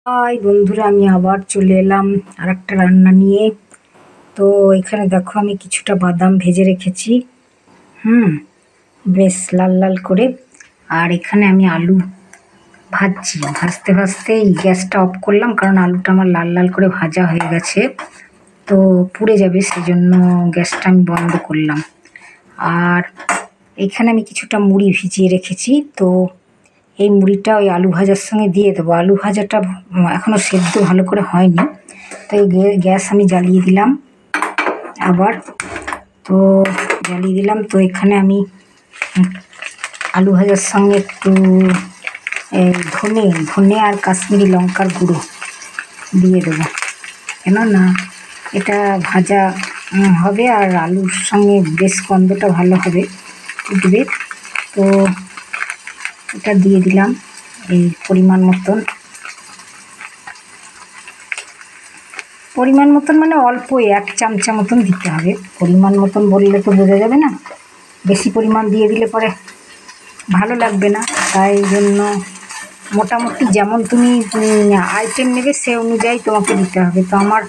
High বন্ধুরা, আমি আবার চলে এলাম আর একটা রান্না নিয়ে। তো এখানে দেখো, আমি কিছুটা বাদাম ভেজে রেখেছি। হুম বেশ লাল লাল করে। আর এখানে আমি আলু ভাজছি। ভাজতে ভাজতে এই গ্যাসটা অফ করলাম, কারণ আলুটা আমার লাল লাল করে ভাজা হয়ে গেছে, তো পুড়ে যাবে, সেজন্য গ্যাসটা আমি বন্ধ করলাম। আর এখানে আমি কিছুটা মুড়ি ভিজিয়ে রেখেছি, তো এই মুড়িটা ওই আলু ভাজার সঙ্গে দিয়ে দেবো। আলু ভাজাটা এখনও সেদ্ধ ভালো করে হয়নি, তাই গ্যাস আমি জ্বালিয়ে দিলাম আবার। তো জ্বালিয়ে দিলাম, তো এখানে আমি আলু ভাজার সঙ্গে একটু ধনে ধনে আর কাশ্মীরি লঙ্কার গুঁড়ো দিয়ে দেবো, কেননা এটা ভাজা হবে আর আলুর সঙ্গে বেশ গন্ধটা ভালো হবে, উঠবে। তো এটা দিয়ে দিলাম এই পরিমাণ মতন মানে অল্প 1 চামচা মতন দিতে হবে। পরিমাণ মতন বললে তো বোঝা যাবে না, বেশি পরিমাণ দিয়ে দিলে পরে ভালো লাগবে না। তাই জন্য মোটামুটি যেমন তুমি আইটেম নেবে সে অনুযায়ী তোমাকে দিতে হবে। তো আমার